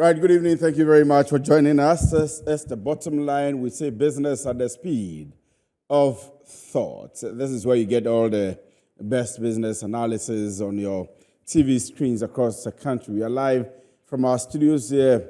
Right, good evening. Thank you very much for joining us. It's the bottom line. We say business at the speed of thought. This is where you get all the best business analysis on your TV screens across the country. We are live from our studios here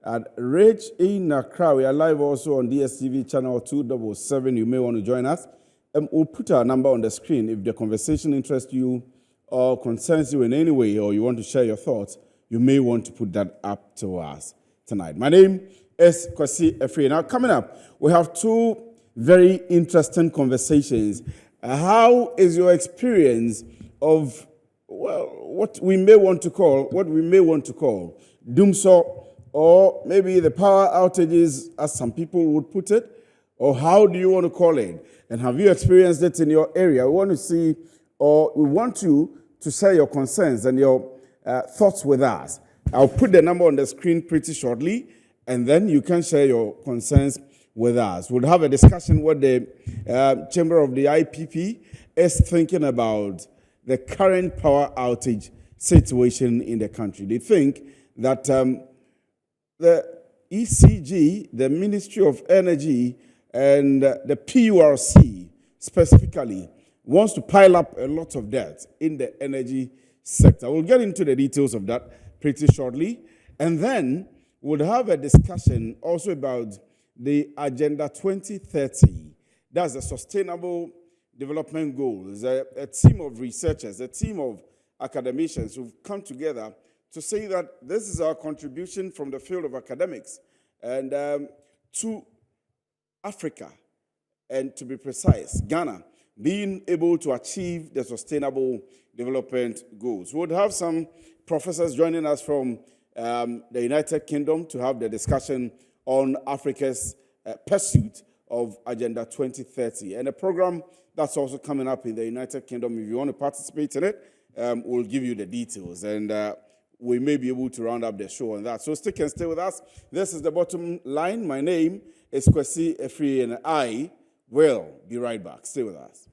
at Ridge in Accra. We are live also on DSTV channel 277. You may want to join us. We'll put our number on the screen. If the conversation interests you or concerns you in any way, or you want to share your thoughts, you may want to put that up to us tonight. My name is Kwasi Efree. Now, coming up, we have two very interesting conversations. How is your experience of, well, what we may want to call doomsor, or maybe the power outages, as some people would put it, or how do you want to call it? And have you experienced it in your area? We want to see, or we want you to share your concerns and your thoughts with us. I'll put the number on the screen pretty shortly, and then you can share your concerns with us. We'll have a discussion what the Chamber of the IPP is thinking about the current power outage situation in the country. They think that the ECG, the Ministry of Energy, and the PURC specifically wants to pile up a lot of debt in the energy sector. We'll get into the details of that pretty shortly. And then we'll have a discussion also about the Agenda 2030. That's the Sustainable Development Goals. A team of researchers, a team of academicians who've come together to say that this is our contribution from the field of academics and to Africa, and to be precise, Ghana, being able to achieve the Sustainable Development Goals. We would have some professors joining us from the United Kingdom to have the discussion on Africa's pursuit of Agenda 2030. And a program that's also coming up in the United Kingdom. If you want to participate in it, we'll give you the details. And we may be able to round up the show on that. So stick and stay with us. This is the bottom line. My name is Kwasi Efree, and I will be right back. Stay with us.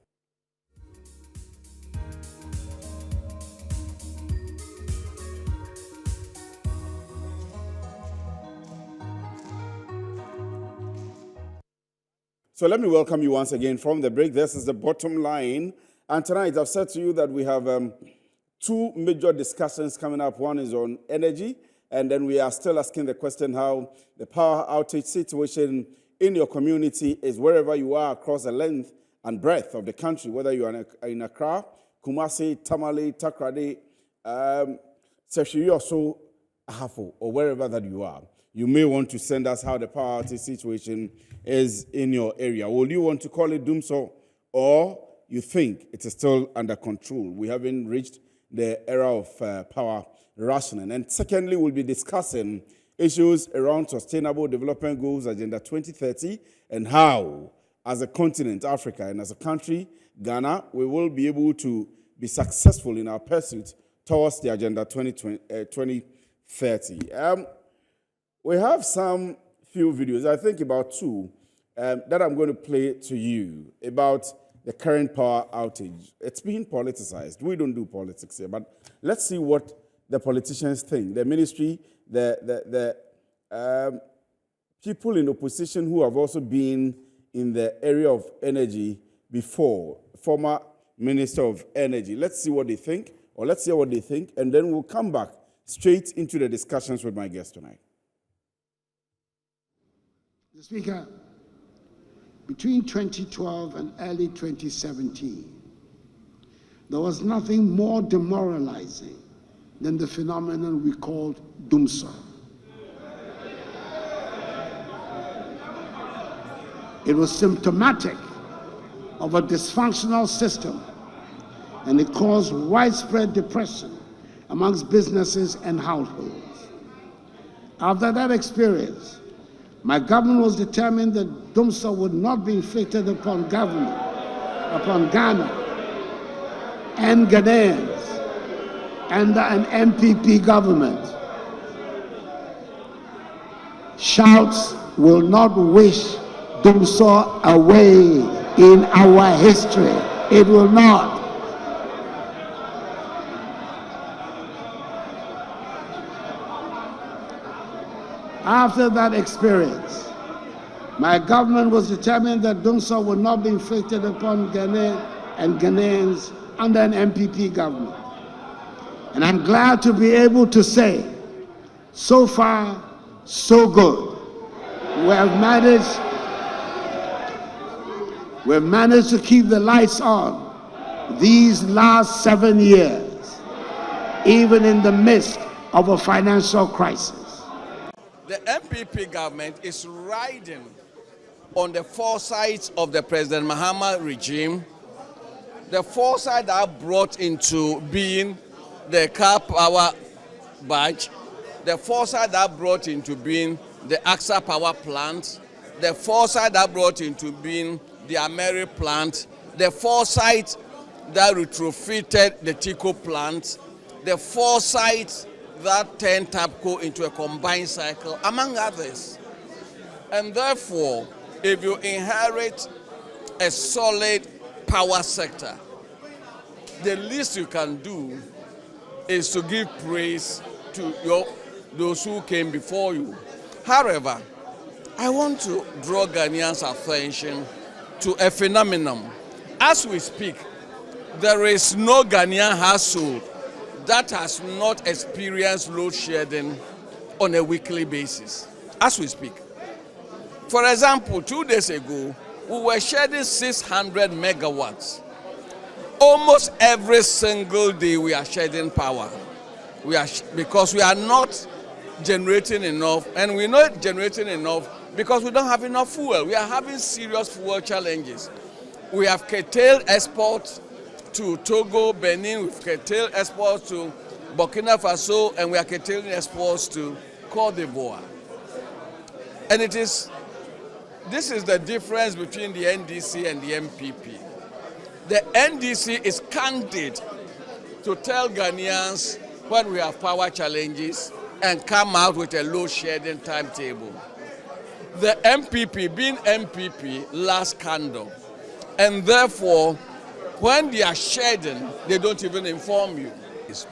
So let me welcome you once again from the break. This is the bottom line. And tonight I've said to you that we have two major discussions coming up. One is on energy, and then we are still asking the question how the power outage situation in your community is wherever you are across the length and breadth of the country, whether you are in Accra, Kumasi, Tamale, Takrady, Seshiri, Ahafo, or wherever that you are. You may want to send us how the power outage situation is in your area. Will you want to call it doomsor, or you think it is still under control? We haven't reached the era of power rationing. And secondly, we'll be discussing issues around Sustainable Development Goals, Agenda 2030, and how, as a continent, Africa, and as a country, Ghana, we will be able to be successful in our pursuit towards the Agenda 2030. We have some few videos, I think about two, that I'm going to play to you about the current power outage. It's being politicized. We don't do politics here, but let's see what the politicians think. The ministry, the people in opposition who have also been in the area of energy before, former Minister of Energy. Let's see what they think, or let's hear what they think, and then we'll come back straight into the discussions with my guest tonight. Mr. Speaker, between 2012 and early 2017, there was nothing more demoralizing than the phenomenon we called doomsor. It was symptomatic of a dysfunctional system, and it caused widespread depression amongst businesses and households. After that experience, my government was determined that doomsor would not be inflicted upon government, upon Ghana and Ghanaians under an MPP government. Shouts will not wish doomsor away in our history. It will not. After that experience, my government was determined that Dumsor would not be inflicted upon Ghana and Ghanaians under an MPP government. And I'm glad to be able to say, so far, so good. We've managed to keep the lights on these last 7 years, even in the midst of a financial crisis. The MPP government is riding on the foresight of the President Mahama regime, the foresight that brought into being the car power badge, the foresight that brought into being the AXA power plant, the foresight that brought into being the Ameri plant, the foresight that retrofitted the Tico plant, the foresight that turned TAPCO into a combined cycle, among others. And therefore, if you inherit a solid power sector, the least you can do is to give praise to those who came before you. However, I want to draw Ghanaians' attention to a phenomenon. As we speak, there is no Ghanaian household that has not experienced load shedding on a weekly basis, as we speak. For example, 2 days ago, we were shedding 600 megawatts. Almost every single day we are shedding power. Because we are not generating enough, and we're not generating enough because we don't have enough fuel. We are having serious fuel challenges. We have curtailed exports to Togo, Benin, we've curtailed exports to Burkina Faso, and we are curtailing exports to Côte d'Ivoire. And this is the difference between the NDC and the MPP. The NDC is candid to tell Ghanaians when we have power challenges and come out with a load shedding timetable. The MPP, being MPP, lacks candor. And therefore, when they are shedding, they don't even inform you.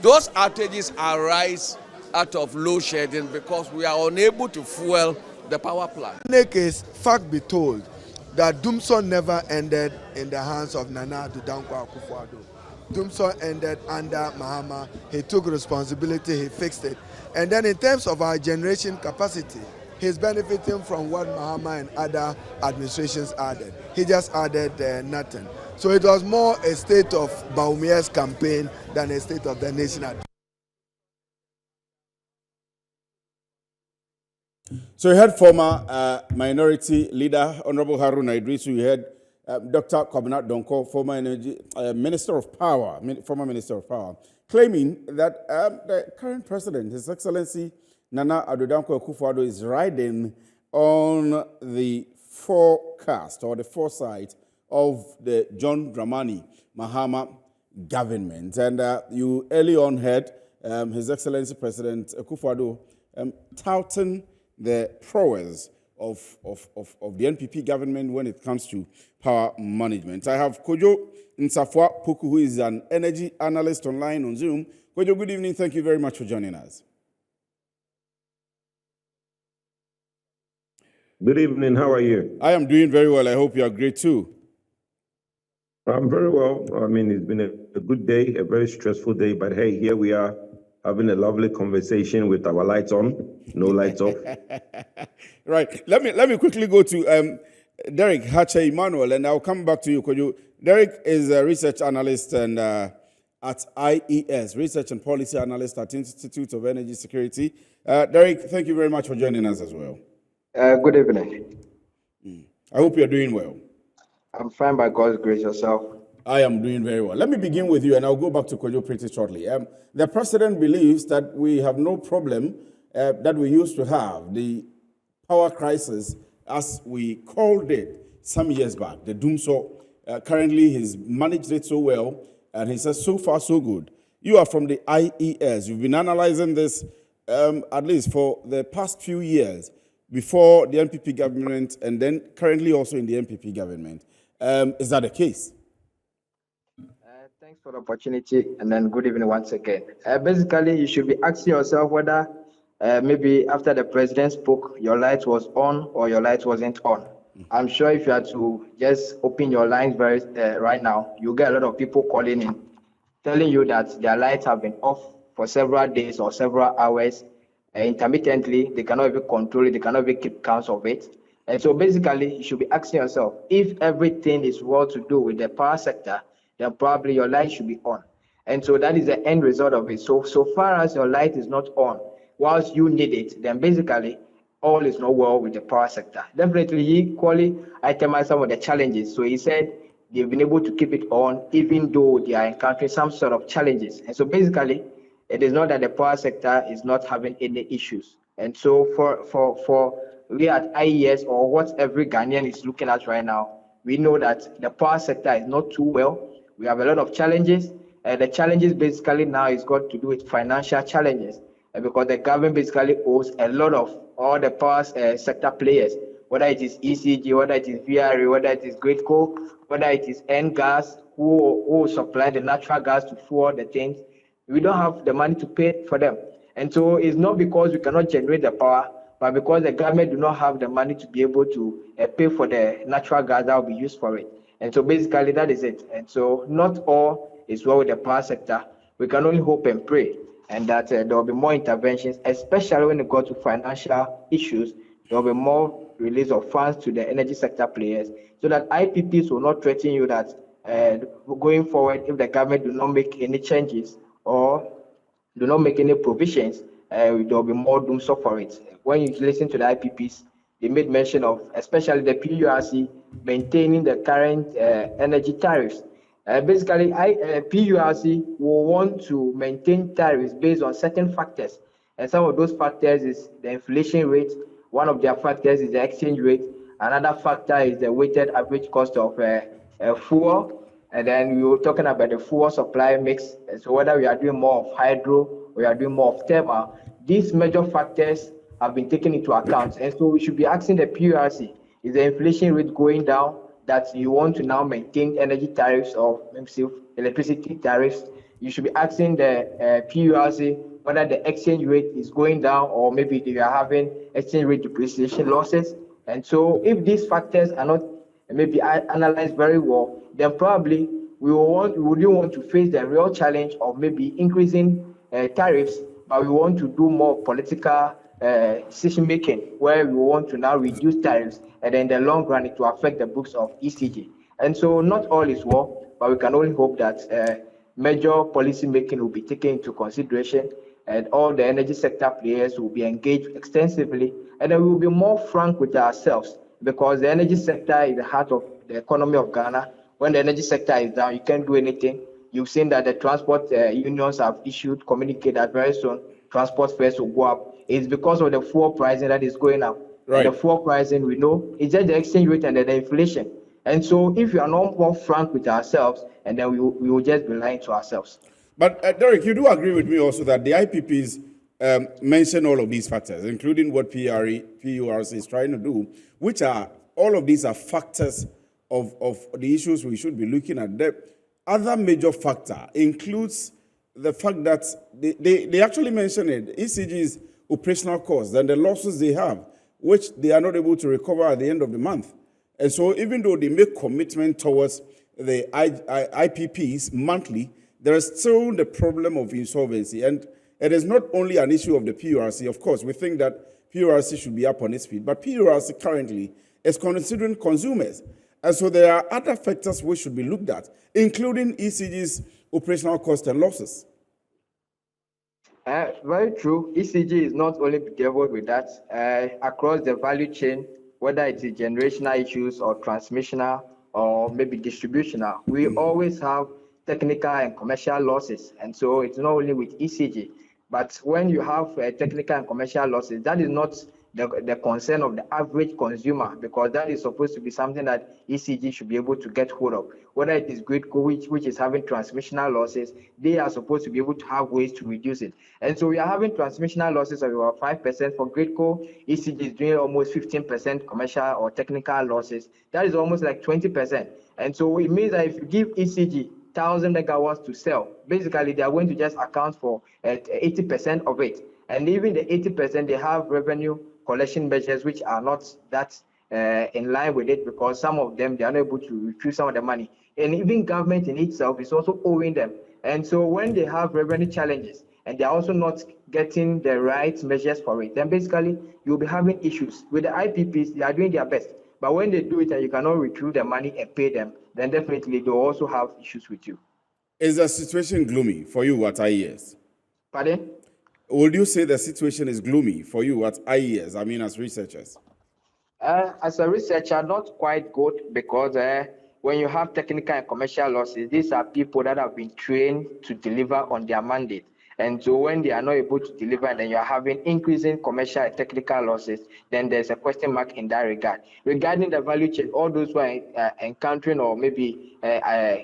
Those outages arise out of load shedding because we are unable to fuel the power plant. In any case, fact be told that Dumsor never ended in the hands of Nana Addo Dankwa Akufo-Addo. Dumsor ended under Mahama. He took responsibility, he fixed it. And then in terms of our generation capacity, he's benefiting from what Mahama and other administrations added. He just added nothing. So it was more a state of Baumia's campaign than a state of the nation. So you had former minority leader, Honorable Haruna Idrisu. You had Dr. Kwabena Donko, former Minister of Power, former Minister of Power, claiming that the current president, His Excellency Nana Addo Dankwa Akufo-Addo, is riding on the forecast or the foresight of the John Dramani Mahama government. And you early on heard His Excellency President Akufo-Addo touting the prowess of the NPP government when it comes to power management. I have Kojo Nsafwa Puku, who is an energy analyst online on Zoom. Kojo, good evening. Thank you very much for joining us. Good evening. How are you? I am doing very well. I hope you are great too. I'm very well. I mean, it's been a good day, a very stressful day, but hey, here we are having a lovely conversation with our lights on, no lights off. Right. Let me quickly go to Derek Hatcher Emmanuel, and I'll come back to you. Could you? Derek is a research analyst and at IES, research and policy analyst at Institute of Energy Security. Derek, thank you very much for joining us as well. Good evening. I hope you're doing well. I'm fine by God's grace. Yourself? I am doing very well. Let me begin with you, and I'll go back to Kojo pretty shortly. The president believes that we have no problem that we used to have, the power crisis, as we called it some years back, the Dumsor. Currently, he's managed it so well, and he says, so far, so good. You are from the IES. You've been analyzing this at least for the past few years, before the NPP government, and then currently also in the NPP government. Is that the case? Thanks for the opportunity, and then good evening once again. Basically, you should be asking yourself whether maybe after the president spoke, your light was on or your light wasn't on. I'm sure if you had to just open your lines right now, you get a lot of people calling in, telling you that their lights have been off for several days or several hours intermittently. They cannot even control it. They cannot even keep count of it. And so basically, you should be asking yourself, if everything is well to do with the power sector, then probably your light should be on. And so that is the end result of it. So far as your light is not on, whilst you need it, then basically all is not well with the power sector. Definitely, he equally itemized some of the challenges. So he said they've been able to keep it on, even though they are encountering some sort of challenges. And so basically, it is not that the power sector is not having any issues. And so for we at IES, or what every Ghanaian is looking at right now, we know that the power sector is not too well. We have a lot of challenges. The challenges basically now is got to do with financial challenges, because the government basically owes a lot of all the power sector players, whether it is ECG, whether it is VRA, whether it is Greatco, whether it is NGAS, who supply the natural gas to fuel the things. We don't have the money to pay for them. And so it's not because we cannot generate the power, but because the government do not have the money to be able to pay for the natural gas that will be used for it. And so basically that is it. And so not all is well with the power sector. We can only hope and pray, and that there will be more interventions, especially when it comes to financial issues. There will be more release of funds to the energy sector players, so that IPPs will not threaten you that going forward, if the government do not make any changes or do not make any provisions, there will be more doom for it. When you listen to the IPPs, they made mention of, especially the PURC, maintaining the current energy tariffs. Basically, PURC will want to maintain tariffs based on certain factors. And some of those factors is the inflation rate. One of their factors is the exchange rate. Another factor is the weighted average cost of fuel. And then we were talking about the fuel supply mix. So whether we are doing more of hydro or we are doing more of thermal, these major factors have been taken into account. And so we should be asking the PURC, is the inflation rate going down, that you want to now maintain energy tariffs or maybe electricity tariffs? You should be asking the PURC whether the exchange rate is going down, or maybe they are having exchange rate depreciation losses. And so if these factors are not maybe analyzed very well, then probably we wouldn't want to face the real challenge of maybe increasing tariffs, but we want to do more political decision making, where we want to now reduce tariffs, and then in the long run it will affect the books of ECG. And so not all is well, but we can only hope that major policy making will be taken into consideration, and all the energy sector players will be engaged extensively, and then we will be more frank with ourselves, because the energy sector is the heart of the economy of Ghana. When the energy sector is down, you can't do anything. You've seen that the transport unions have issued communicate that very soon transport fares will go up. It's because of the fuel pricing that is going up. Right. And the fuel pricing, we know, it's just the exchange rate and the inflation. And so if we are not more frank with ourselves, and then we will just be lying to ourselves. But Derek, you do agree with me also that the IPPs mention all of these factors, including what PURC is trying to do, which are, all of these are factors of the issues we should be looking at. The other major factor includes the fact that they actually mention it, ECG's operational costs and the losses they have, which they are not able to recover at the end of the month. And so even though they make commitment towards the IPPs monthly, there is still the problem of insolvency. And it is not only an issue of the PURC. Of course, we think that PURC should be up on its feet, but PURC currently is considering consumers. And so there are other factors which should be looked at, including ECG's operational costs and losses. Very true. ECG is not only dealt with that. Across the value chain, whether it is generational issues or transmissional or maybe distributional, we always have technical and commercial losses. And so it's not only with ECG, but when you have technical and commercial losses, that is not the concern of the average consumer, because that is supposed to be something that ECG should be able to get hold of. Whether it is Greatco, which is having transmissional losses, they are supposed to be able to have ways to reduce it. And so we are having transmissional losses of about 5% for Greatco. ECG is doing almost 15% commercial or technical losses. That is almost like 20%. And so it means that if you give ECG 1,000 megawatts to sell, basically they are going to just account for 80% of it. And even the 80%, they have revenue collection measures which are not that in line with it, because some of them, they are not able to retrieve some of the money. And even government in itself is also owing them. And so when they have revenue challenges and they're also not getting the right measures for it, then basically you'll be having issues. With the IPPs, they are doing their best. But when they do it and you cannot retrieve the money and pay them, then definitely they'll also have issues with you. Is the situation gloomy for you at IES? Pardon? Would you say the situation is gloomy for you at IES, I mean as researchers? As a researcher, not quite good, because when you have technical and commercial losses, these are people that have been trained to deliver on their mandate. And so when they are not able to deliver and then you are having increasing commercial and technical losses, then there's a question mark in that regard. Regarding the value chain, all those who are encountering, or maybe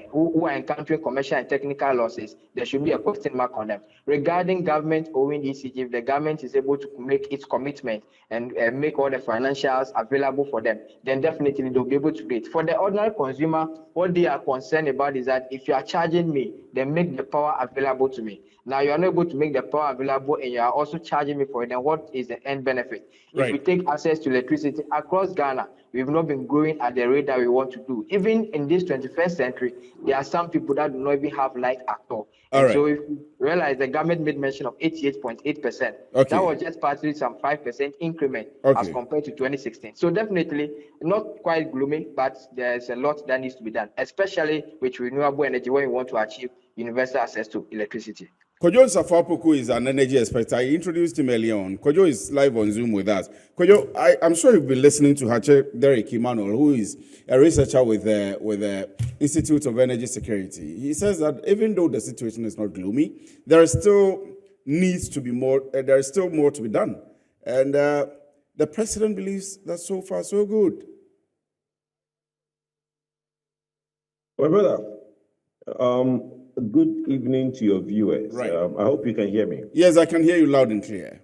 who are encountering commercial and technical losses, there should be a question mark on them. Regarding government owing ECG, if the government is able to make its commitment and make all the financials available for them, then definitely they'll be able to do it. For the ordinary consumer, what they are concerned about is that if you are charging me, then make the power available to me. Now you are not able to make the power available and you are also charging me for it, then what is the end benefit? Right. If we take access to electricity across Ghana, we've not been growing at the rate that we want to do. Even in this 21st century, there are some people that do not even have light at all. And so if you realize the government made mention of 88.8%, Okay. that was just partly some 5% increment as compared to 2016. So definitely not quite gloomy, but there's a lot that needs to be done, especially with renewable energy when we want to achieve universal access to electricity. Kojo Safapoku is an energy expert. I introduced him earlier on. Kojo is live on Zoom with us. Kojo, I'm sure you've been listening to Hache Derek Emmanuel, who is a researcher with the Institute of Energy Security. He says that even though the situation is not gloomy, there still needs to be more. There is still more to be done, and the president believes that so far so good. My brother, good evening to your viewers. Right. I hope you can hear me. Yes, I can hear you loud and clear.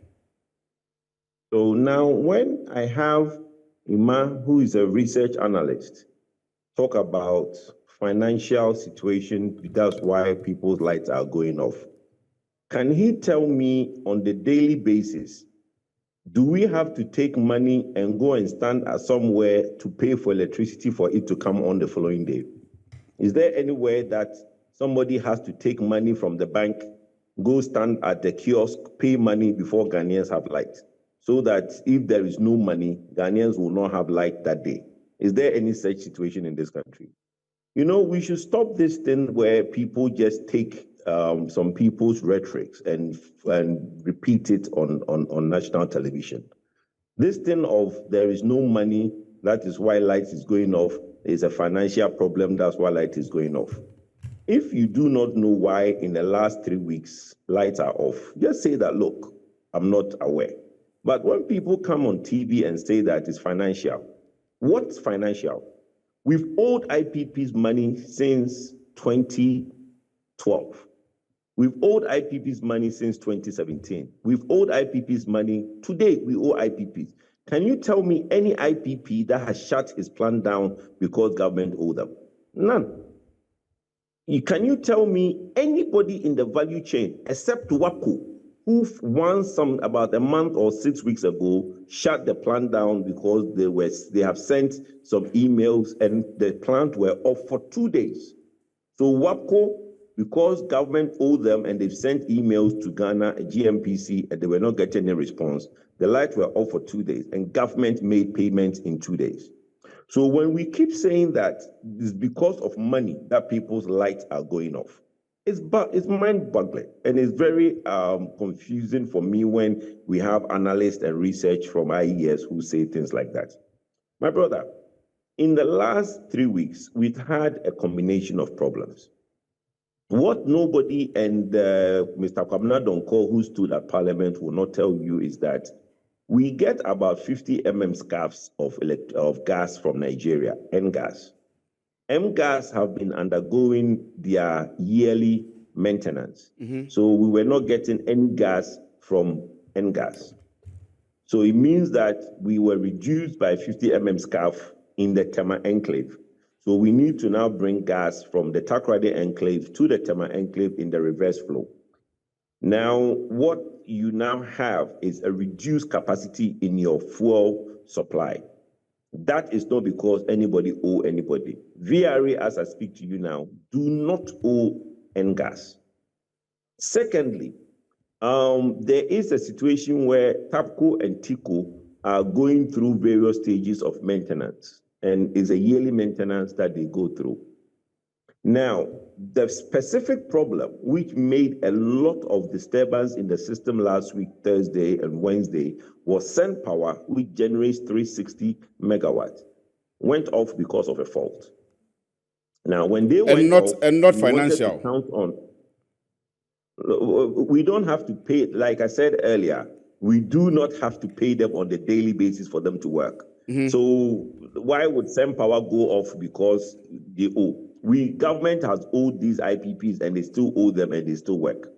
So now when I have Ima, who is a research analyst, talk about financial situation, that's why people's lights are going off. Can he tell me on the daily basis, do we have to take money and go and stand at somewhere to pay for electricity for it to come on the following day? Is there anywhere that somebody has to take money from the bank, go stand at the kiosk, pay money before Ghanaians have light, so that if there is no money, Ghanaians will not have light that day? Is there any such situation in this country? You know, we should stop this thing where people just take some people's rhetorics and repeat it on national television. This thing of there is no money, that is why light is going off, is a financial problem, that's why light is going off. If you do not know why in the last 3 weeks lights are off, just say that, look, I'm not aware. But when people come on TV and say that it's financial, what's financial? We've owed IPP's money since 2012. We've owed IPP's money since 2017. We've owed IPP's money. Today, we owe IPP's. Can you tell me any IPP that has shut his plant down because government owed them? None. Can you tell me anybody in the value chain except WAPCO, who once about a month or 6 weeks ago shut the plant down because they have sent some emails and the plant were off for 2 days. So WAPCO, because government owed them and they've sent emails to Ghana, GMPC, and they were not getting a response, the lights were off for 2 days and government made payments in 2 days. So when we keep saying that it's because of money that people's lights are going off, it's mind-boggling, and it's very confusing for me when we have analysts and research from IES who say things like that. My brother, in the last 3 weeks, we've had a combination of problems. What nobody and Mr. Kwabena Donko, who stood at Parliament, will not tell you is that we get about 50 scarves of gas from Nigeria, N-gas. M-gas have been undergoing their yearly maintenance. So we were not getting any gas from N-gas. So it means that we were reduced by 50 scarf in the Tema enclave. So we need to now bring gas from the Takoradi enclave to the Tema enclave in the reverse flow. Now, what you now have is a reduced capacity in your fuel supply. That is not because anybody owe anybody. VRA, as I speak to you now, do not owe NGAS. Secondly, there is a situation where TAPCO and TICO are going through various stages of maintenance, and it's a yearly maintenance that they go through. Now, the specific problem which made a lot of disturbance in the system last week, Thursday and Wednesday, was Send Power, which generates 360 megawatts, went off because of a fault. Now, when they went off, and not we wanted to financial. count on. We don't have to pay, like I said earlier, we do not have to pay them on the daily basis for them to work. So why would Send Power go off because they owe? Government has owed these IPPs and they still owe them and they still work.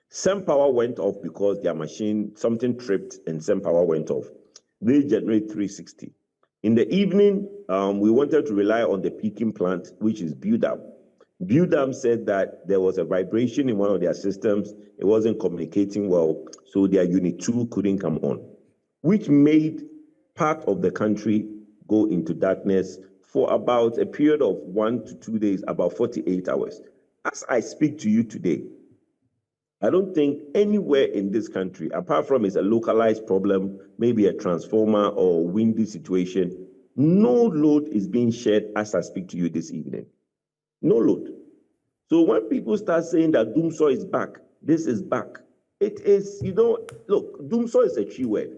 Send Power went off because their machine, something tripped and Send Power went off. They generate 360. In the evening, we wanted to rely on the peaking plant, which is Buildam. Buildam said that there was a vibration in one of their systems. It wasn't communicating well, so their unit 2 couldn't come on, which made part of the country go into darkness for about a period of 1 to 2 days, about 48 hours. As I speak to you today, I don't think anywhere in this country, apart from it's a localized problem, maybe a transformer or windy situation, no load is being shared as I speak to you this evening. No load. So when people start saying that Doomsaw is back, this is back, it is, look, Doomsaw is a tree word.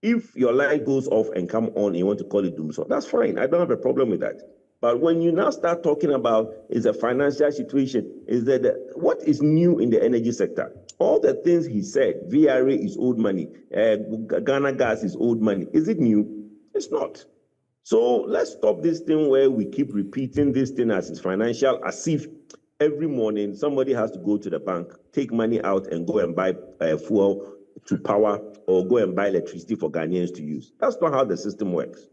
If your light goes off and come on and you want to call it Doomsaw, that's fine. I don't have a problem with that. But when you now start talking about is a financial situation, is that what is new in the energy sector? All the things he said, VRA is old money, Ghana gas is old money. Is it new? It's not. So let's stop this thing where we keep repeating this thing as it's financial, as if every morning somebody has to go to the bank, take money out and go and buy fuel to power or go and buy electricity for Ghanaians to use. That's not how the system works.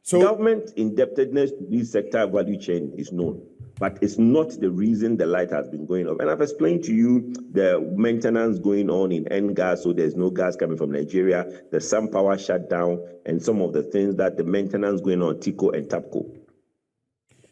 So government indebtedness to this sector value chain is known, but it's not the reason the light has been going off. And I've explained to you the maintenance going on in NGAS, so there's no gas coming from Nigeria, the Sun Power shutdown, and some of the things that the maintenance going on TICO and TAPCO.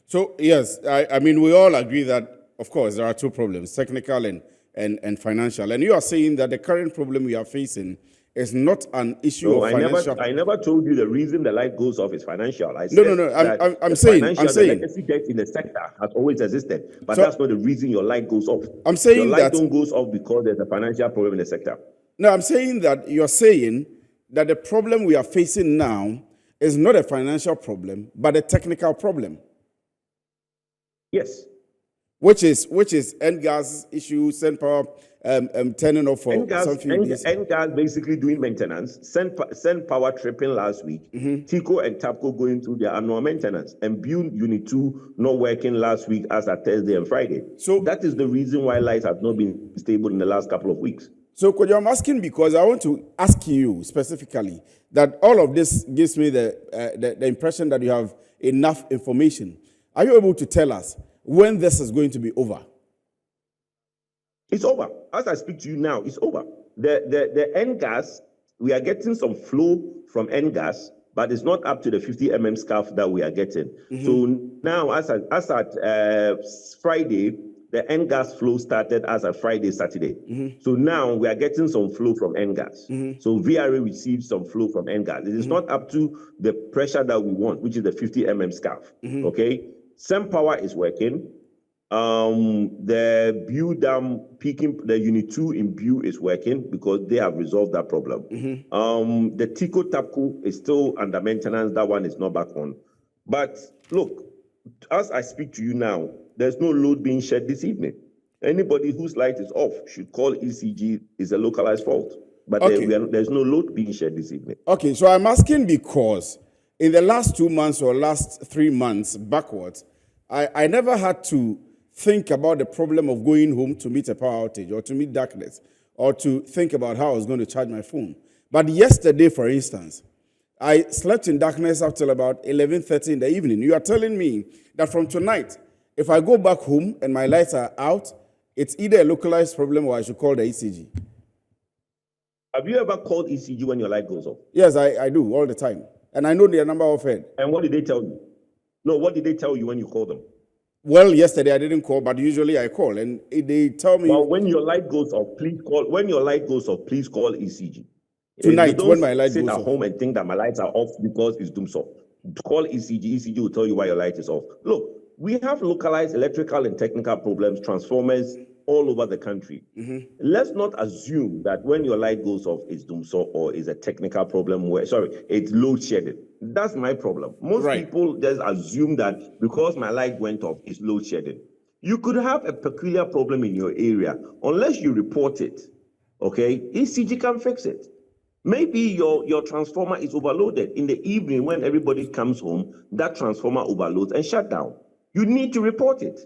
So yes, I mean, we all agree that, of course, there are two problems, technical and financial. And you are saying that the current problem we are facing is not an issue of financial. I never told you the reason the light goes off is financial. I'm saying the legacy debt in the sector has always existed, but that's not the reason your light goes off. I'm saying your light don't goes off because there's a financial problem in the sector. No, I'm saying that you're saying that the problem we are facing now is not a financial problem, but a technical problem. Yes. Which is NGAS issue, Send Power turning off for something. NGAS basically doing maintenance, Send Power tripping last week, TICO and TAPCO going through their annual maintenance, and Build Unit 2 not working last week as at Thursday and Friday. So that is the reason why lights have not been stable in the last couple of weeks. So I'm asking because I want to ask you specifically that all of this gives me the impression that you have enough information. Are you able to tell us when this is going to be over? It's over. As I speak to you now, it's over. The NGAS, we are getting some flow from NGAS, but it's not up to the 50 mm scarf that we are getting. So now, as at Friday, the NGAS flow started as a Friday, Saturday. So now we are getting some flow from NGAS. So VRA receives some flow from NGAS. It is not up to the pressure that we want, which is the 50 mm scarf. Okay? Send Power is working. The Buildam peaking, the Unit 2 in Bu is working because they have resolved that problem. The TICO TAPCO is still under maintenance. That one is not back on. But look, as I speak to you now, there's no load being shed this evening. Anybody whose light is off should call ECG. It's a localized fault. But there's no load being shed this evening. Okay, so I'm asking because in the last 2 months or last 3 months backwards, I never had to think about the problem of going home to meet a power outage or to meet darkness or to think about how I was going to charge my phone. But yesterday, for instance, I slept in darkness up till about 11:30 in the evening. You are telling me that from tonight, if I go back home and my lights are out, it's either a localized problem or I should call the ECG. Have you ever called ECG when your light goes off? Yes, I do all the time. And I know their number offhand. And what did they tell you? No, what did they tell you when you called them? Well, yesterday I didn't call, but usually I call. And they tell me... Well, when your light goes off, please call. When your light goes off, please call ECG. Tonight, when my light goes off. Sit at home and think that my lights are off because it's doomsday. Call ECG. ECG will tell you why your light is off. Look, we have localized electrical and technical problems, transformers all over the country. Let's not assume that when your light goes off, it's doomsday or is a technical problem where, it's load shedding. That's my problem. Most people just assume that because my light went off, it's load shedding. You could have a peculiar problem in your area. Unless you report it, okay, ECG can fix it. Maybe your transformer is overloaded. In the evening when everybody comes home, that transformer overloads and shut down. You need to report it.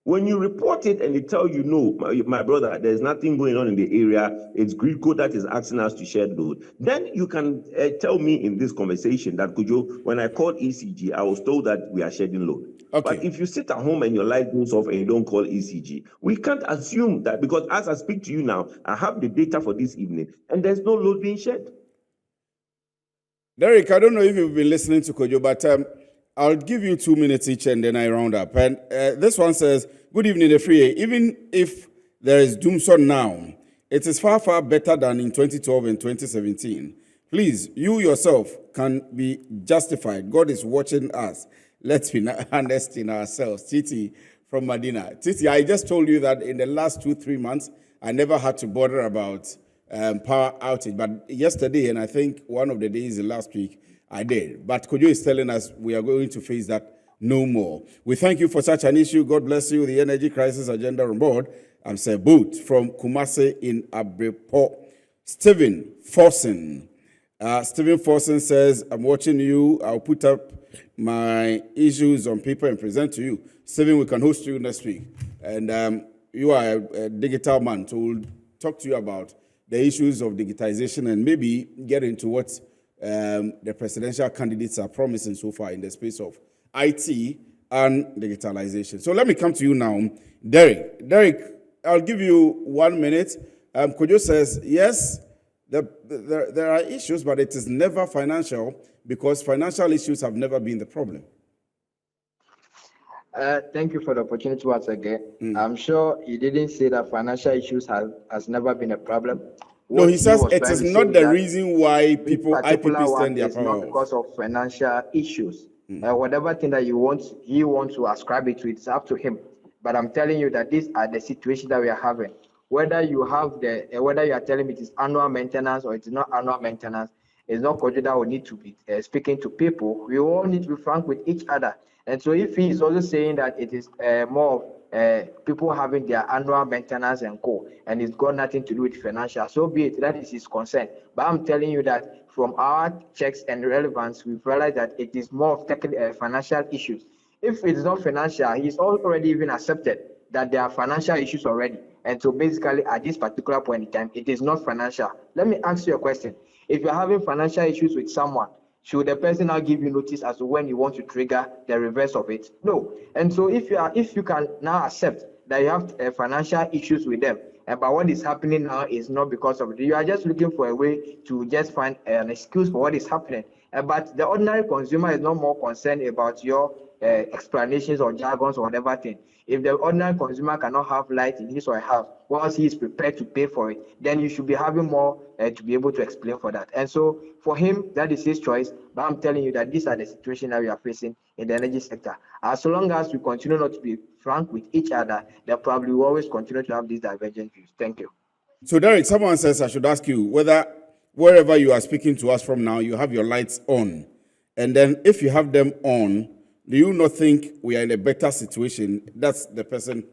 When you report it and they tell you, no, my brother, there's nothing going on in the area, it's Gridco that is asking us to shed load, then you can tell me in this conversation that, Kujo, when I called ECG, I was told that we are shedding load. Okay. But if you sit at home and your light goes off and you don't call ECG, we can't assume that, because as I speak to you now, I have the data for this evening and there's no load being shed. Derek, I don't know if you've been listening to Kojo, but I'll give you 2 minutes each and then I round up. And this one says, good evening, the free. Even if there is doomsday now, it is far, far better than in 2012 and 2017. Please, you yourself can be justified. God is watching us. Let's be honest in ourselves. Titi from Medina. Titi, I just told you that in the last 2-3 months, I never had to bother about power outage. But yesterday, and I think one of the days last week, I did. But Kojo is telling us we are going to face that no more. We thank you for such an issue. God bless you. The Energy Crisis Agenda on board. I'm Sir Boot from Kumasi in Abreport. Stephen Forson. Stephen Forson says, I'm watching you. I'll put up my issues on paper and present to you. Stephen, we can host you next week. And you are a digital man, so we'll talk to you about the issues of digitization and maybe get into what the presidential candidates are promising so far in the space of IT and digitalization. So let me come to you now, Derek. Derek, I'll give you 1 minute. Kojo says, yes, there are issues, but it is never financial because financial issues have never been the problem. Thank you for the opportunity once again. I'm sure he didn't say that financial issues has never been a problem. No, he says it is not the reason why people IPP stand their power. Not because of financial issues. Whatever thing that he wants to ascribe it to, it's up to him. But I'm telling you that these are the situations that we are having. Whether you are telling me it is annual maintenance or it is not annual maintenance, it's not Kojo that will need to be speaking to people. We all need to be frank with each other. And so if he is also saying that it is more of people having their annual maintenance and co, and it's got nothing to do with financial, so be it, that is his concern. But I'm telling you that from our checks and relevance, we've realized that it is more of financial issues. If it is not financial, he's already even accepted that there are financial issues already. And so basically at this particular point in time, it is not financial. Let me ask you a question. If you're having financial issues with someone, should the person now give you notice as to when you want to trigger the reverse of it? No. And so if you can now accept that you have financial issues with them, but what is happening now is not because of it, you are just looking for a way to just find an excuse for what is happening. But the ordinary consumer is not more concerned about your explanations or jargons or whatever thing. If the ordinary consumer cannot have light in his or her house whilst he is prepared to pay for it, then you should be having more to be able to explain for that. And so for him, that is his choice. But I'm telling you that these are the situations that we are facing in the energy sector. As long as we continue not to be frank with each other, then probably we always continue to have these divergent views. Thank you. So Derek, someone says I should ask you whether wherever you are speaking to us from now, you have your lights on. And then if you have them on, do you not think we are in a better situation? That's the person.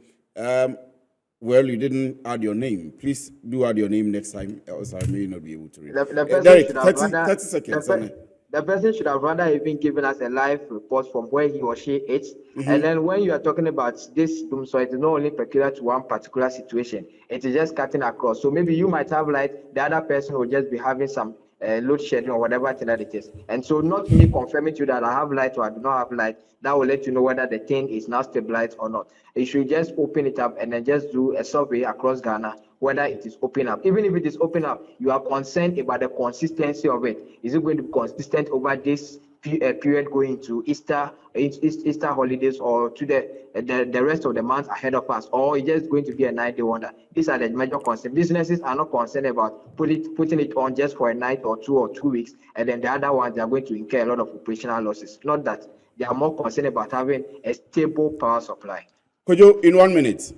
Well, you didn't add your name. Please do add your name next time, else I may not be able to read. The person Derek, should have 30 seconds. The person should have rather even given us a live report from where he or she is. And then when you are talking about this doomsday, it is not only peculiar to one particular situation. It is just cutting across. So maybe you might have light, the other person will just be having some load shedding or whatever thing that it is. And so not me confirming to you that I have light or I do not have light, that will let you know whether the thing is now stabilized or not. You should just open it up and then just do a survey across Ghana whether it is open up. Even if it is open up, you are concerned about the consistency of it. Is it going to be consistent over this period going to Easter holidays or to the rest of the months ahead of us, or it's just going to be a 9-day wonder? These are the major concerns. Businesses are not concerned about putting it on just for a night or 2 weeks, and then the other ones, they are going to incur a lot of operational losses. Not that. They are more concerned about having a stable power supply. Kojo, in 1 minute.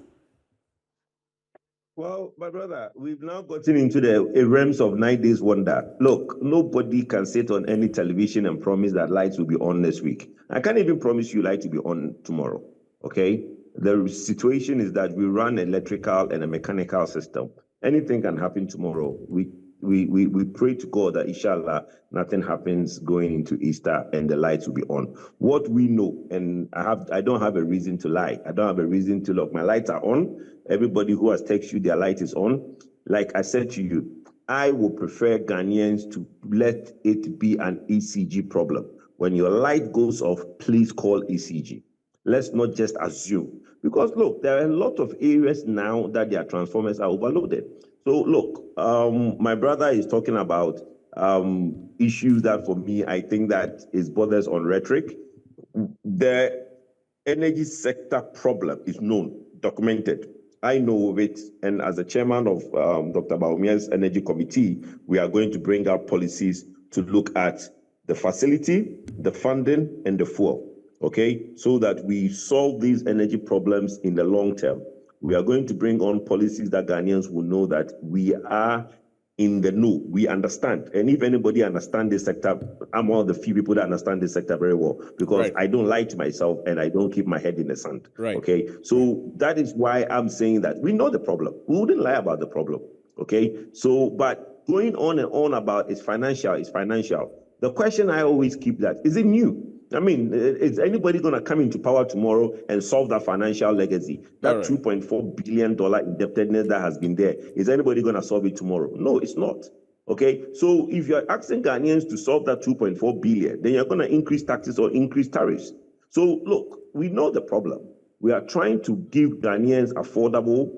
Well, my brother, we've now gotten into the realms of 9 days wonder. Look, nobody can sit on any television and promise that lights will be on next week. I can't even promise you light will be on tomorrow, okay? The situation is that we run an electrical and a mechanical system. Anything can happen tomorrow. We pray to God that inshallah nothing happens going into Easter and the lights will be on. What we know, and I don't have a reason to lie. I don't have a reason to look. My lights are on. Everybody who has texted you, their light is on. Like I said to you, I would prefer Ghanaians to let it be an ECG problem. When your light goes off, please call ECG. Let's not just assume. Because look, there are a lot of areas now that their transformers are overloaded. So look, my brother is talking about issues that for me, I think that is borders on rhetoric. The energy sector problem is known, documented. I know of it, and as the chairman of Dr. Baumia's Energy Committee, we are going to bring out policies to look at the facility, the funding, and the fuel, okay, so that we solve these energy problems in the long term. We are going to bring on policies that Ghanaians will know that we are in the know, we understand. And if anybody understands this sector, I'm one of the few people that understand this sector very well, because I don't lie to myself and I don't keep my head in the sand. Okay, so that is why I'm saying that we know the problem. We wouldn't lie about the problem. Okay, so but going on and on about it's financial. The question I always keep that, is it new? I mean, is anybody going to come into power tomorrow and solve that financial legacy? That $2.4 billion indebtedness that has been there, is anybody going to solve it tomorrow? No, it's not. Okay, so if you're asking Ghanaians to solve that 2.4 billion, then you're going to increase taxes or increase tariffs. So look, we know the problem. We are trying to give Ghanaians affordable,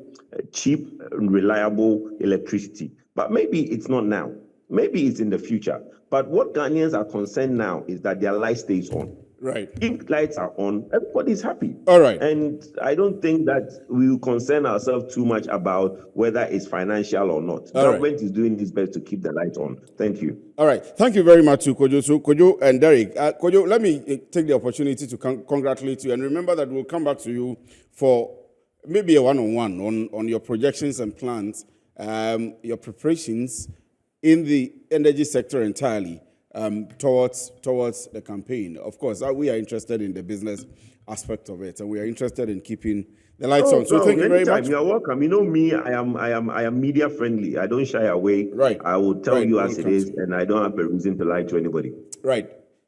cheap, reliable electricity. But maybe it's not now. Maybe it's in the future. But what Ghanaians are concerned now is that their light stays on. If lights are on, everybody's happy. And I don't think that we will concern ourselves too much about whether it's financial or not. Government is doing its best to keep the light on. Thank you. All right. Thank you very much to Kojo. So Kojo and Derek. Kojo, let me take the opportunity to congratulate you. And remember that we'll come back to you for maybe a one-on-one on your projections and plans, your preparations in the energy sector entirely towards the campaign. Of course, we are interested in the business aspect of it, and we are interested in keeping the lights on. So thank you very much. You're welcome. You know me, I am media friendly. I don't shy away. I will tell you as it is, and I don't have a reason to lie to anybody.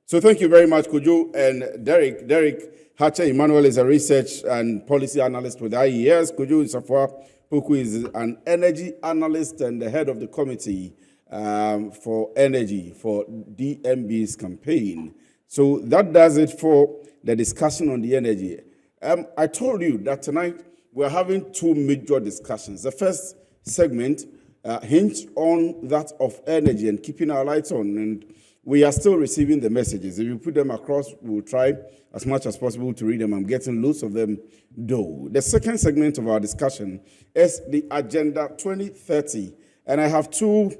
So thank you very much, Kojo and Derek. Derek Hatcher Emmanuel is a research and policy analyst with IES. Kojo Safwa Puku is an energy analyst and the head of the committee for energy for DMB's campaign. So that does it for the discussion on the energy. I told you that tonight we're having two major discussions. The first segment hinged on that of energy and keeping our lights on, and we are still receiving the messages. If you put them across, we'll try as much as possible to read them. I'm getting loads of them, though. The second segment of our discussion is the Agenda 2030, and I have two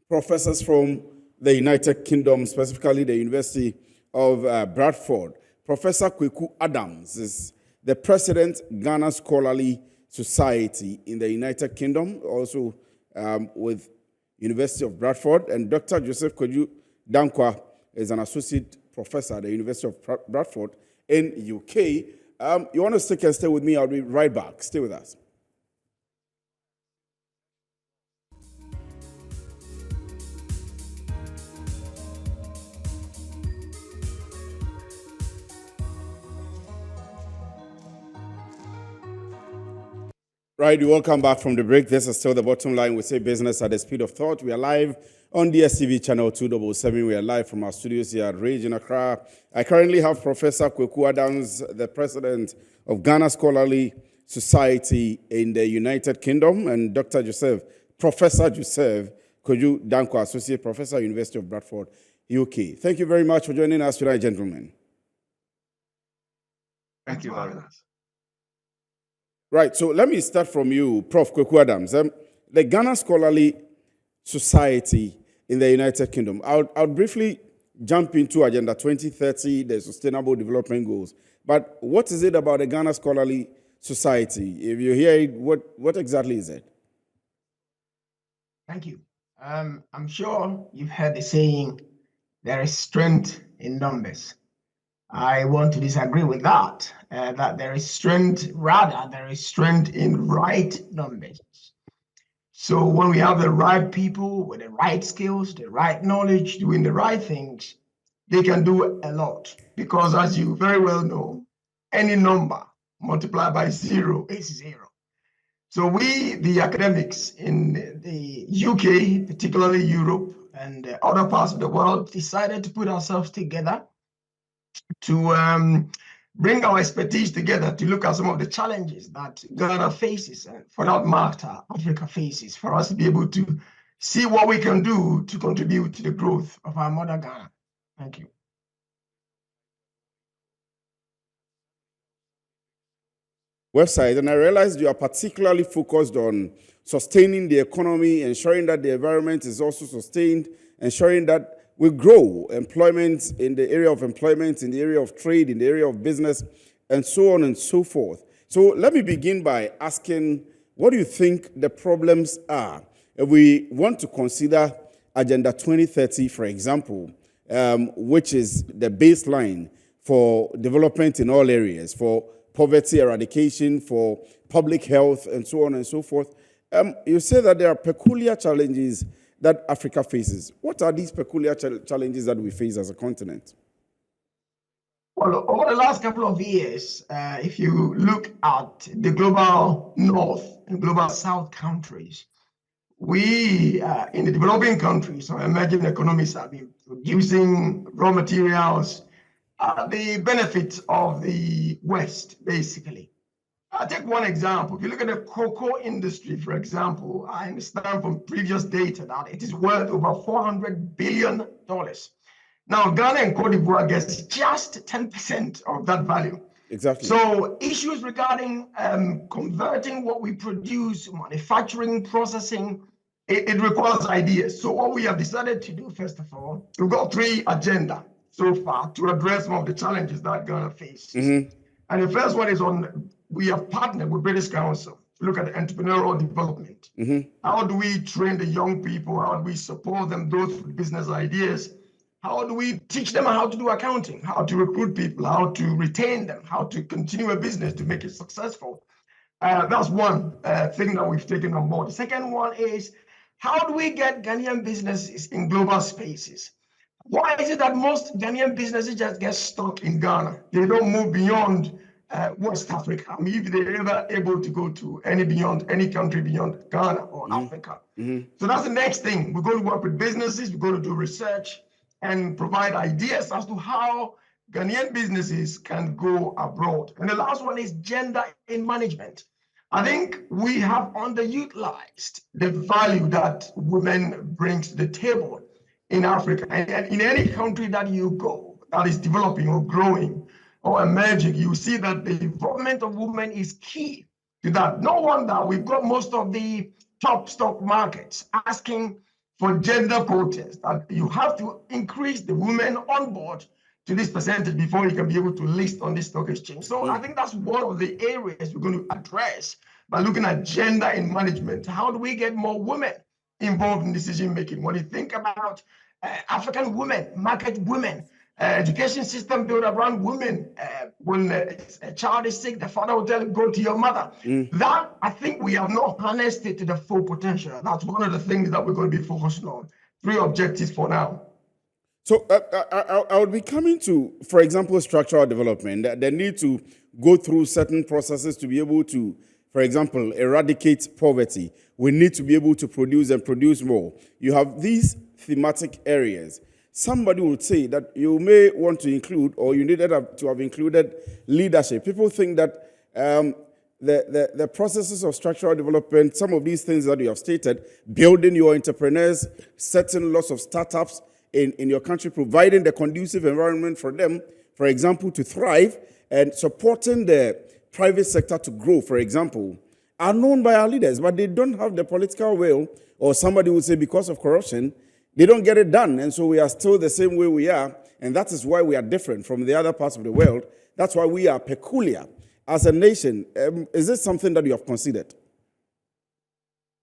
professors from the United Kingdom, specifically the University of Bradford. Professor Kweku Adams is the president, Ghana Scholarly Society in the United Kingdom, also with University of Bradford. And Dr. Joseph Koju Dankwa is an associate professor at the University of Bradford in UK. You want to stick and stay with me? I'll be right back. Stay with us. Right, welcome back from the break. This is still the bottom line. We say business at the speed of thought. We are live on DSTV channel 277. We are live from our studios here at Rage in Accra. I currently have Professor Kweku Adams, the president of Ghana Scholarly Society in the United Kingdom, and Dr. Joseph, Professor Joseph Koju Danko, Associate Professor, University of Bradford, UK. Thank you very much for joining us tonight, gentlemen. Thank you very much. Right, so let me start from you, Prof. Kweku Adams. The Ghana Scholarly Society in the United Kingdom. I'll briefly jump into Agenda 2030, the Sustainable Development Goals. But what is it about the Ghana Scholarly Society? If you hear it, what exactly is it? Thank you. I'm sure you've heard the saying, there is strength in numbers. I want to disagree with that, that there is strength in right numbers. So when we have the right people with the right skills, the right knowledge, doing the right things, they can do a lot. Because as you very well know, any number multiplied by 0 is 0. So we, the academics in the UK, particularly Europe and other parts of the world, decided to put ourselves together to bring our expertise together to look at some of the challenges that Ghana faces, and for that matter, Africa faces, for us to be able to see what we can do to contribute to the growth of our mother Ghana. Thank you. Website, and I realized you are particularly focused on sustaining the economy, ensuring that the environment is also sustained, ensuring that we grow employment in the area of employment, in the area of trade, in the area of business, and so on and so forth. So let me begin by asking, what do you think the problems are? If we want to consider Agenda 2030, for example, which is the baseline for development in all areas, for poverty eradication, for public health, and so on and so forth. You say that there are peculiar challenges that Africa faces. What are these peculiar challenges that we face as a continent? Well, over the last couple of years, if you look at the global north and global south countries, we in the developing countries or emerging economies have been producing raw materials, the benefits of the West, basically. I'll take one example. If you look at the cocoa industry, for example, I understand from previous data that it is worth over $400 billion. Now, Ghana and Cote d'Ivoire gets just 10% of that value. Exactly. So issues regarding converting what we produce, manufacturing, processing, it requires ideas. So what we have decided to do, first of all, we've got 3 agendas so far to address some of the challenges that Ghana faces. Mm-hmm. And the first one is we have partnered with British Council to look at entrepreneurial development. Mm-hmm. How do we train the young people? How do we support them, those with business ideas? How do we teach them how to do accounting, how to recruit people, how to retain them, how to continue a business to make it successful? That's one thing that we've taken on board. The second one is, how do we get Ghanaian businesses in global spaces? Why is it that most Ghanaian businesses just get stuck in Ghana? They don't move beyond West Africa. I mean, if they're ever able to go to any country beyond Ghana or Africa. Mm-hmm. So that's the next thing. We're going to work with businesses, we're going to do research and provide ideas as to how Ghanaian businesses can go abroad. And the last one is gender in management. I think we have underutilized the value that women bring to the table in Africa. And in any country that you go that is developing or growing or emerging, you see that the involvement of women is key to that. No wonder we've got most of the top stock markets asking for gender quotas, that you have to increase the women on board to this percentage before you can be able to list on this stock exchange. So I think that's one of the areas we're going to address by looking at gender in management. How do we get more women involved in decision making? When you think about African women, market women, education system built around women. When a child is sick, the father will tell him, go to your mother. That, I think we have not harnessed it to the full potential. That's one of the things that we're going to be focusing on. 3 objectives for now. So I would be coming to, for example, structural development. They need to go through certain processes to be able to, for example, eradicate poverty. We need to be able to produce and produce more. You have these thematic areas. Somebody would say that you may want to include, or you needed to have included leadership. People think that the processes of structural development, some of these things that you have stated, building your entrepreneurs, setting lots of startups in your country, providing the conducive environment for them, for example, to thrive, and supporting the private sector to grow, for example, are known by our leaders, but they don't have the political will, or somebody would say because of corruption, they don't get it done. And so we are still the same way we are, and that is why we are different from the other parts of the world. That's why we are peculiar as a nation. Is this something that you have considered?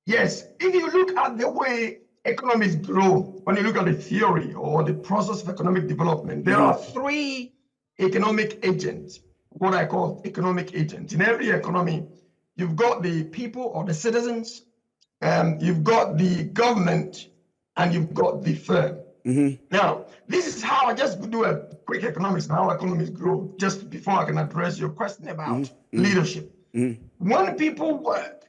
Yes, if you look at the way economies grow, when you look at the theory or the process of economic development, there are three economic agents, what I call economic agents. In every economy, you've got the people or the citizens, you've got the government, and you've got the firm. Now, this is how I just do a quick economics and how economies grow, just before I can address your question about leadership. When people work,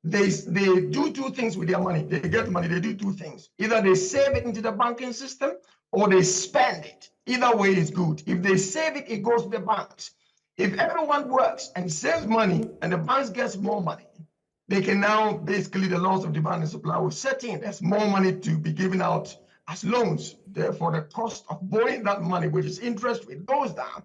they do two things with their money. They get money, they do two things. Either they save it into the banking system or they spend it. Either way is good. If they save it, it goes to the banks. If everyone works and saves money and the banks gets more money, they can now basically the laws of demand and supply will set in. There's more money to be given out as loans. Therefore, the cost of borrowing that money, which is interest rate, goes down.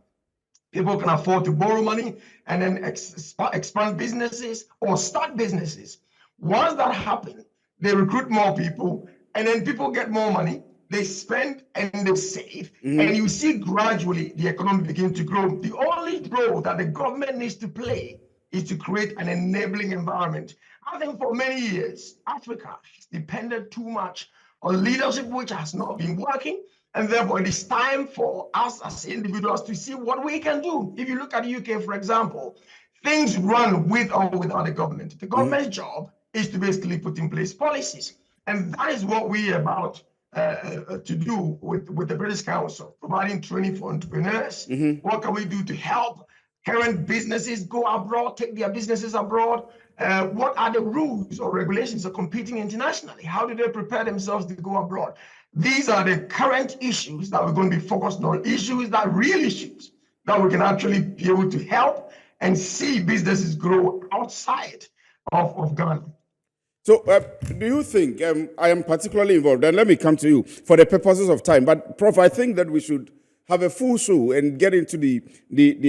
People can afford to borrow money and then expand businesses or start businesses. Once that happens, they recruit more people, and then people get more money. They spend and they save, and you see gradually the economy begin to grow. The only role that the government needs to play is to create an enabling environment. I think for many years, Africa has depended too much on leadership, which has not been working. And therefore, it is time for us as individuals to see what we can do. If you look at the UK, for example, things run with or without the government. The government's job is to basically put in place policies. And that is what we are about to do with the British Council, providing training for entrepreneurs. What can we do to help current businesses go abroad, take their businesses abroad? What are the rules or regulations of competing internationally? How do they prepare themselves to go abroad? These are the current issues that we're going to be focused on, real issues that we can actually be able to help and see businesses grow outside of Ghana. So do you think, I am particularly involved, and let me come to you for the purposes of time, but Prof, I think that we should have a full show and get into the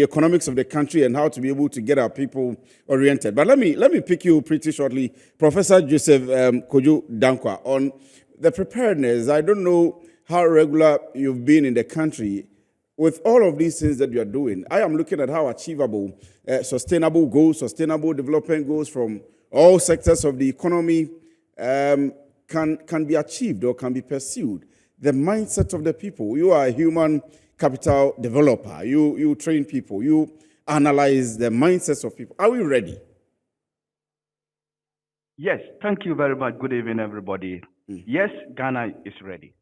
economics of the country and how to be able to get our people oriented. But let me pick you pretty shortly, Professor Joseph Kojo Dankwa, on the preparedness. I don't know how regular you've been in the country with all of these things that you are doing. I am looking at how achievable sustainable goals, sustainable development goals from all sectors of the economy can be achieved or can be pursued. The mindset of the people. You are a human capital developer. You train people. You analyze the mindsets of people. Are we ready? Yes, thank you very much. Good evening, everybody. Yes, Ghana is ready.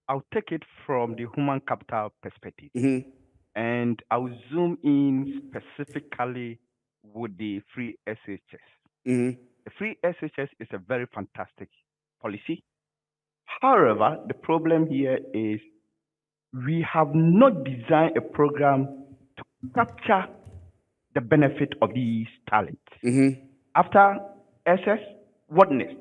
I'll take it from the human capital perspective. And I'll zoom in specifically with the free SHS. The free SHS is a very fantastic policy. However, the problem here is we have not designed a program to capture the benefit of these talents. After SS, what next?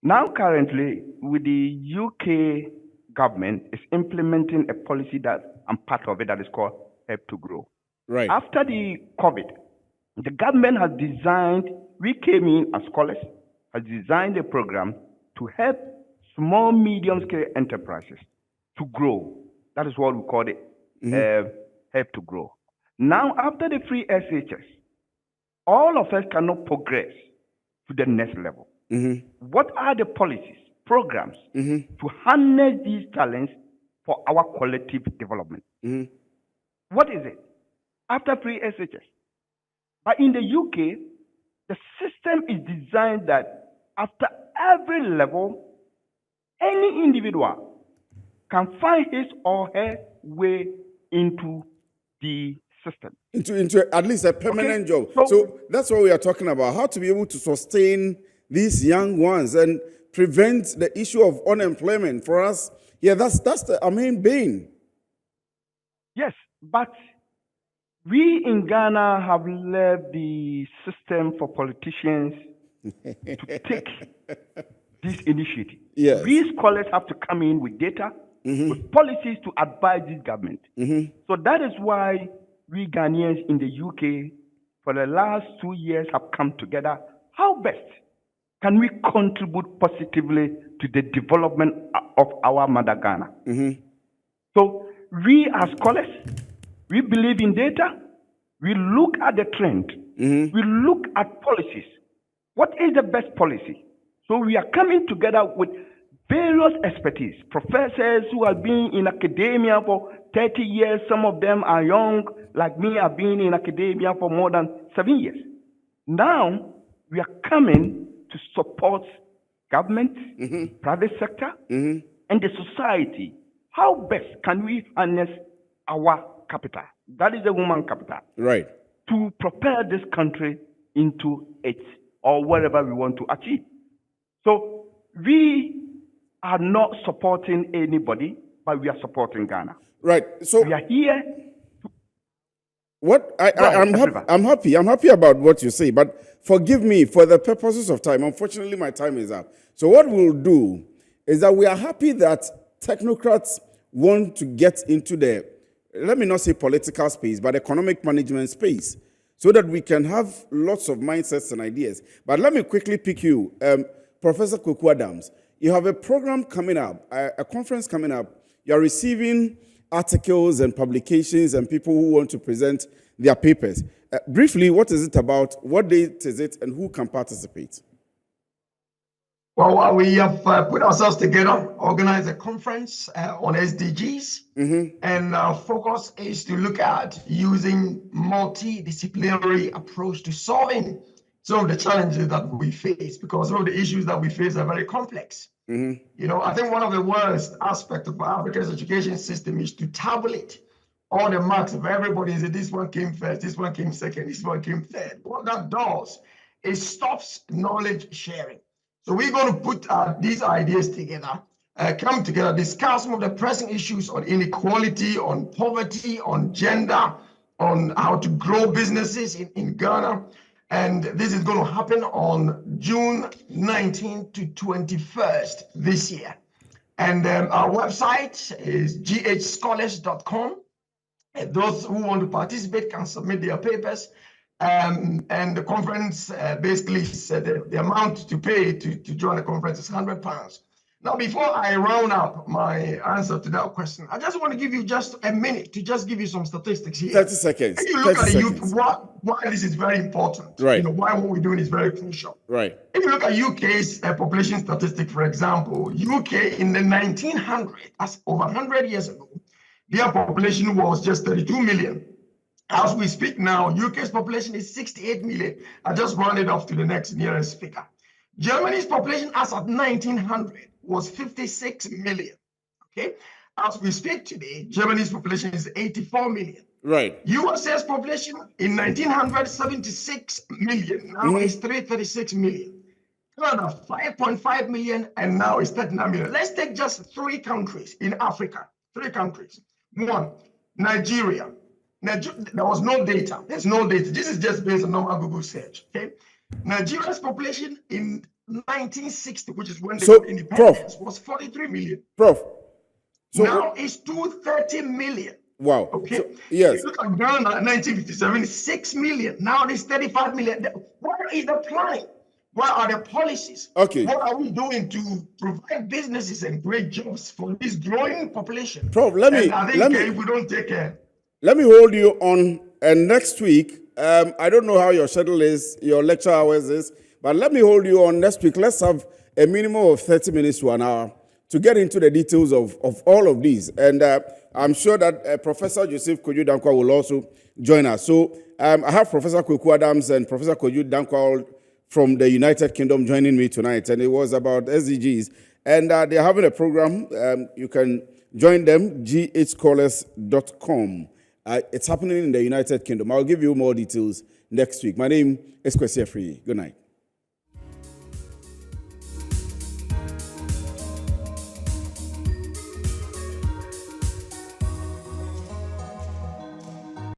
Now, currently, with the UK government is implementing a policy that I'm part of it that is called Help to Grow. Right. After the COVID, the government has designed, we came in as scholars, has designed a program to help small, medium-scale enterprises to grow. That is what we call it, Help to Grow. Now, after the free SHS, all of us cannot progress to the next level. What are the policies, programs to harness these talents for our collective development? What is it? After free SHS. But in the UK, the system is designed that after every level, any individual can find his or her way into the system. Into at least a permanent job. So that's what we are talking about, how to be able to sustain these young ones. And prevent the issue of unemployment for us. Yeah, that's our main bane. Yes, but we in Ghana have left the system for politicians to take this initiative. Yes. We scholars have to come in with data, with policies to advise this government. So that is why we Ghanaians in the UK for the last 2 years have come together. How best can we contribute positively to the development of our mother Ghana? So we as scholars, we believe in data. We look at the trend. We look at policies. What is the best policy? So we are coming together with various expertise, professors who have been in academia for 30 years. Some of them are young, like me, I've been in academia for more than 7 years. Now, we are coming to support government, private sector, and the society. How best can we harness our capital? That is the human capital. Right. To propel this country into its or whatever we want to achieve. So we are not supporting anybody, but we are supporting Ghana. Right. So we are here. I'm happy about what you say, but forgive me for the purposes of time. Unfortunately, my time is up. So what we'll do is that we are happy that technocrats want to get into the, let me not say political space, but economic management space, so that we can have lots of mindsets and ideas. But let me quickly pick you, Professor Kwaku Adams. You have a program coming up, a conference coming up. You're receiving articles and publications and people who want to present their papers. Briefly, what is it about? What date is it, and who can participate? Well, we have put ourselves together, organized a conference on SDGs, and our focus is to look at using multidisciplinary approach to solving some of the challenges that we face, because some of the issues that we face are very complex. You know, I think one of the worst aspects of Africa's education system is to tabulate all the marks of everybody and say, this one came first, this one came second, this one came third. What that does is stops knowledge sharing. So we're going to put these ideas together, come together, discuss some of the pressing issues on inequality, on poverty, on gender, on how to grow businesses in Ghana. And this is going to happen on June 19th to 21st this year. And our website is ghscholars.com. And those who want to participate can submit their papers. And the conference basically said the amount to pay to join the conference is £100. Now, before I round up my answer to that question, I just want to give you just a minute to just give you some statistics here. 30 seconds. If you look at the youth, why this is very important, right? You know, why what we're doing is very crucial, right? If you look at UK's population statistic, for example, UK in the 1900s, that's over 100 years ago, their population was just 32 million. As we speak now, UK's population is 68 million. I just rounded off to the next nearest figure. Germany's population as of 1900 was 56 million. Okay, as we speak today, Germany's population is 84 million. Right. USA's population in 1900 76 million. Now it's 336 million. Canada 5.5 million, and now it's 39 million. Let's take just 3 countries in Africa. 3 countries. One, Nigeria. There was no data. There's no data. This is just based on normal Google search. Okay. Nigeria's population in 1960, which is when they got independence, was 43 million. So now it's 230 million. Wow. Okay. So, yes. If you look at Ghana, 1957, 6 million. Now it's 35 million. What is the plan? What are the policies? Okay. What are we doing to provide businesses and great jobs for this growing population? Prof, if we don't take care. Let me hold you on, and next week, I don't know how your schedule is, your lecture hours is, but let me hold you on next week. Let's have a minimum of 30 minutes to an hour to get into the details of all of these. And I'm sure that Professor Joseph Kojo Dankwa will also join us. So I have Professor Kwaku Adams and Professor Kojo Dankwa from the United Kingdom joining me tonight, and it was about SDGs. And they're having a program. You can join them, ghscholars.com. It's happening in the United Kingdom. I'll give you more details next week. My name is Kwesi Free. Good night.